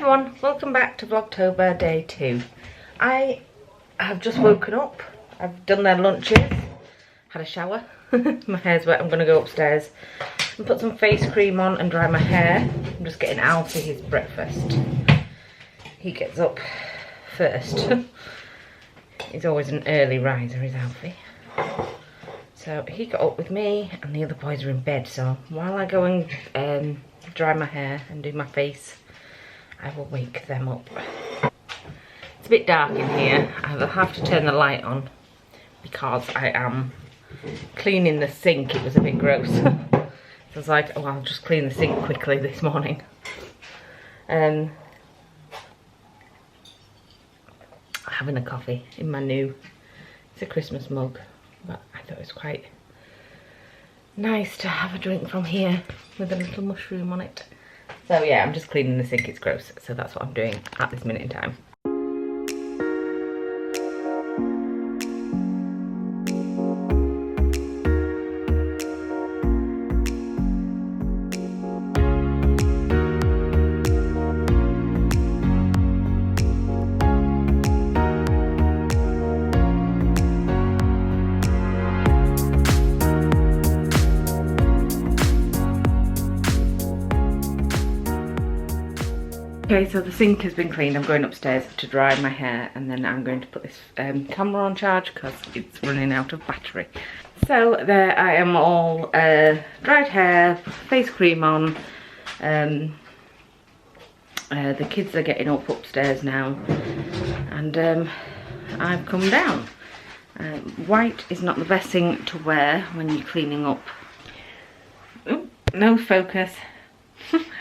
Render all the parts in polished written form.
everyone, welcome back to Vlogtober day 2. I have just woken up, I've done their lunches, had a shower, my hair's wet, I'm going to go upstairs and put some face cream on and dry my hair. I'm just getting Alfie his breakfast. He gets up first. He's always an early riser, is Alfie. So he got up with me and the other boys are in bed, so while I go and dry my hair and do my face, I will wake them up. It's a bit dark in here. I will have to turn the light on because I am cleaning the sink. It was a bit gross. So I was like, oh, I'll just clean the sink quickly this morning. Having a coffee in my new, it's a Christmas mug, but I thought it was quite nice to have a drink from here with a little mushroom on it. So yeah, I'm just cleaning the sink, it's gross, so that's what I'm doing at this minute in time. Okay, so the sink has been cleaned. I'm going upstairs to dry my hair and then I'm going to put this camera on charge because it's running out of battery. So there I am, all dried hair, face cream on. The kids are getting up upstairs now and I've come down. White is not the best thing to wear when you're cleaning up. Ooh, no focus.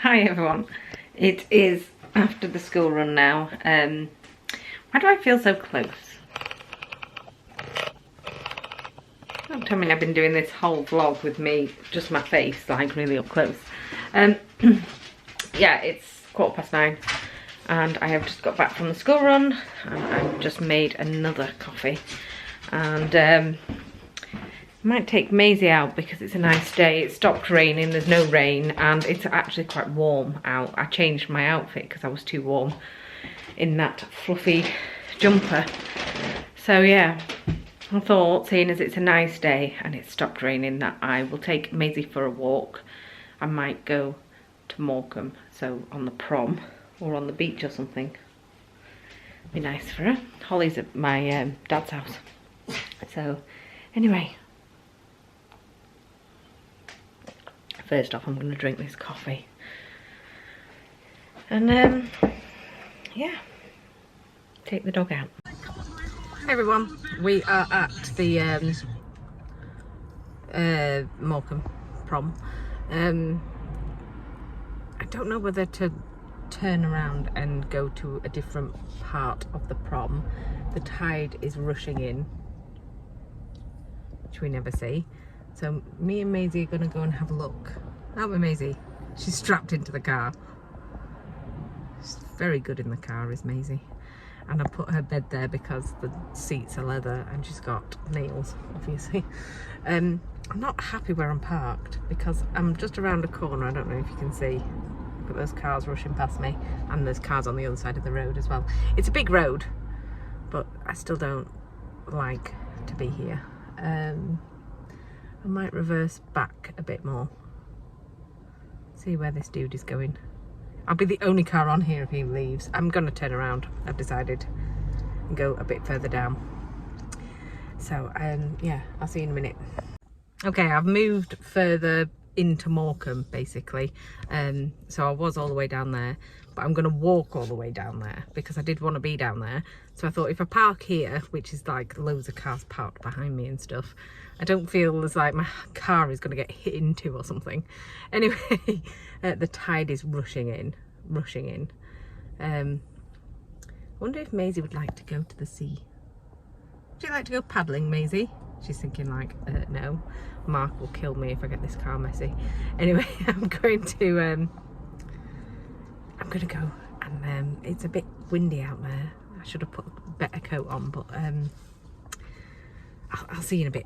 Hi everyone. It is after the school run now. Why do I feel so close? Don't tell me I've been doing this whole vlog with me, just my face, like really up close. Yeah, it's 9:15 and I have just got back from the school run and I've just made another coffee. And might take Maisie out because it's a nice day. It stopped raining, there's no rain, and it's actually quite warm out. I changed my outfit because I was too warm in that fluffy jumper. So yeah, I thought, seeing as it's a nice day and it stopped raining, that I will take Maisie for a walk. I might go to Morecambe, so on the prom or on the beach or something. Be nice for her. Holly's at my dad's house. So anyway, first off, I'm going to drink this coffee. And yeah, take the dog out. Hey everyone, we are at the Morecambe prom. I don't know whether to turn around and go to a different part of the prom. The tide is rushing in, which we never see. So me and Maisie are going to go and have a look. Aren't we, Maisie? She's strapped into the car. She's very good in the car, is Maisie. And I put her bed there because the seats are leather and she's got nails, obviously. I'm not happy where I'm parked because I'm just around a corner. I don't know if you can see. Look at those cars rushing past me. And there's cars on the other side of the road as well. It's a big road, but I still don't like to be here. I might reverse back a bit more. See where this dude is going. I'll be the only car on here if he leaves. I'm going to turn around, I've decided, and go a bit further down. So, yeah, I'll see you in a minute. Okay, I've moved further into Morecambe, basically. So I was all the way down there, but I'm going to walk all the way down there because I did want to be down there. So I thought if I park here, which is like loads of cars parked behind me and stuff, I don't feel as like my car is going to get hit into or something. Anyway, the tide is rushing in. I wonder if Maisie would like to go to the sea. Would you like to go paddling, Maisie? She's thinking like, no, Mark will kill me if I get this car messy. Anyway, I'm going to go, and it's a bit windy out there. I should have put a better coat on, but I'll see you in a bit.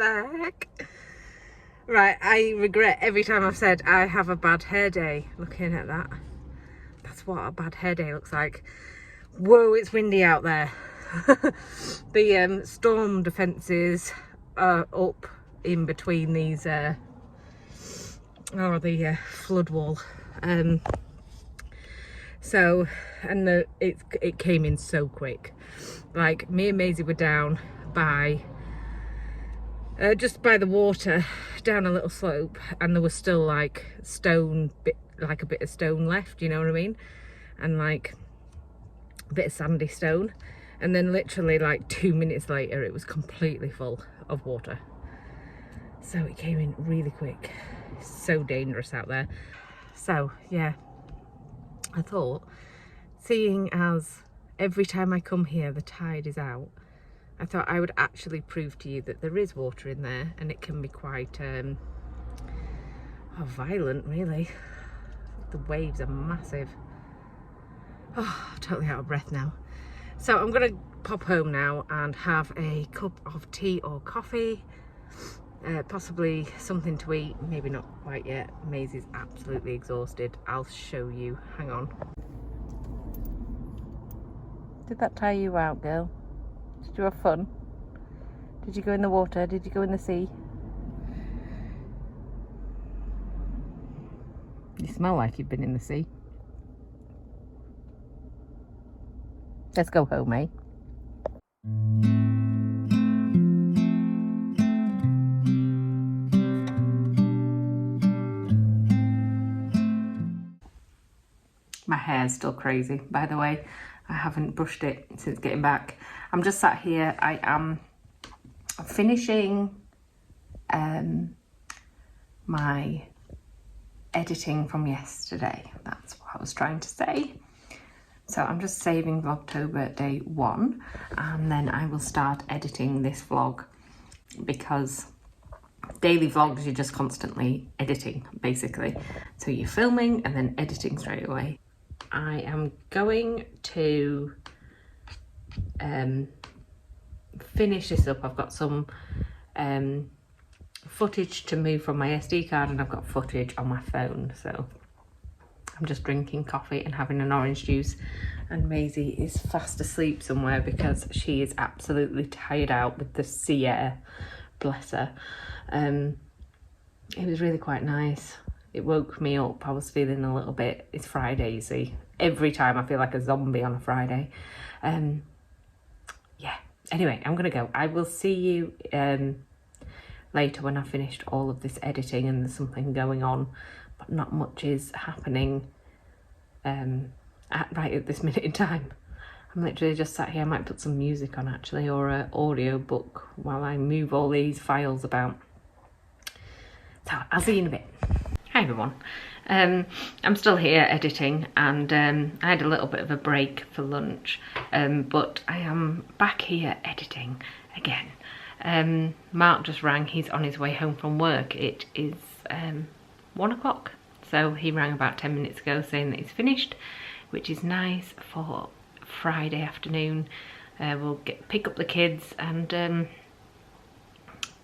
the heck? Right, I regret every time I've said I have a bad hair day. Looking at that. That's what a bad hair day looks like. Whoa, it's windy out there. The storm defences are up in between these, the flood wall. So, and it came in so quick. Like, me and Maisie were down by, just by the water, down a little slope, and there was still like a bit of stone left, you know what I mean? And like a bit of sandy stone. And then literally like 2 minutes later, it was completely full of water. So it came in really quick. It's so dangerous out there. So yeah, I thought, seeing as every time I come here the tide is out, I thought I would actually prove to you that there is water in there, and it can be quite violent, really. The waves are massive. Oh, totally out of breath now. So I'm gonna pop home now and have a cup of tea or coffee, possibly something to eat, maybe not quite yet. Maisie's absolutely exhausted. I'll show you, hang on. Did that tire you out, girl? Did you have fun? Did you go in the water? Did you go in the sea? You smell like you've been in the sea. Let's go home, eh? My hair's still crazy, by the way. I haven't brushed it since getting back. I'm just sat here. I am finishing my editing from yesterday. That's what I was trying to say. So I'm just saving Vlogtober day 1, and then I will start editing this vlog, because daily vlogs you're just constantly editing, basically. So you're filming and then editing straight away. I am going to finish this up. I've got some footage to move from my SD card, and I've got footage on my phone. So I'm just drinking coffee and having an orange juice, and Maisie is fast asleep somewhere because she is absolutely tired out with the sea air. Bless her. It was really quite nice. It woke me up. I was feeling a little bit, it's Friday, you see. Every time I feel like a zombie on a Friday. Yeah, anyway, I'm gonna go. I will see you later when I've finished all of this editing and there's something going on, but not much is happening right at this minute in time. I'm literally just sat here. I might put some music on actually, or an audio book while I move all these files about. So I'll see you in a bit. Hi everyone. I'm still here editing, and I had a little bit of a break for lunch, but I am back here editing again. Mark just rang. He's on his way home from work. It is 1 o'clock, so he rang about 10 minutes ago saying that he's finished, which is nice for Friday afternoon. We'll pick up the kids and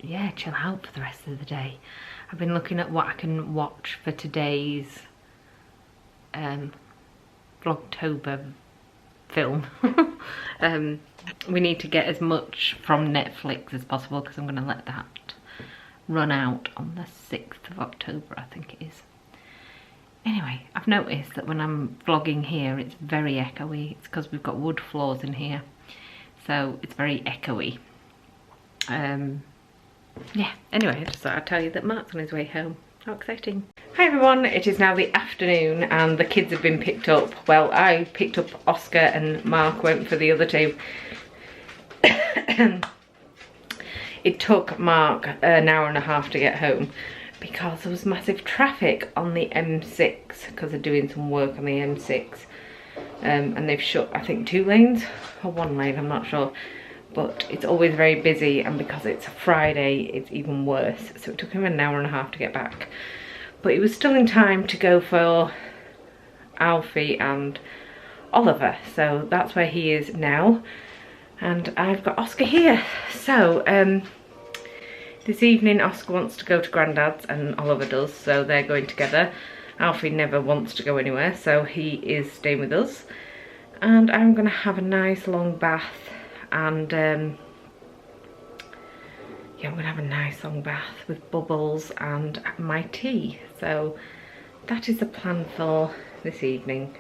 yeah, chill out for the rest of the day. I've been looking at what I can watch for today's Vlogtober film. We need to get as much from Netflix as possible, because I'm going to let that run out on the 6th of October, I think it is. Anyway, I've noticed that when I'm vlogging here, it's very echoey. It's because we've got wood floors in here, so it's very echoey. Yeah, anyway, I just thought I'd tell you that Mark's on his way home. How exciting. Hi everyone, it is now the afternoon and the kids have been picked up. Well, I picked up Oscar and Mark went for the other two. It took Mark an hour and a half to get home because there was massive traffic on the M6, because they're doing some work on the M6. And they've shut, I think, 2 lanes or 1 lane, I'm not sure. But it's always very busy, and because it's a Friday, it's even worse. So it took him an hour and a half to get back. But he was still in time to go for Alfie and Oliver. So that's where he is now. And I've got Oscar here. So This evening Oscar wants to go to Grandad's and Oliver does, so they're going together. Alfie never wants to go anywhere, so he is staying with us. And I'm going to have a nice long bath and yeah, I'm going to have a nice long bath with bubbles and my tea. So that is the plan for this evening.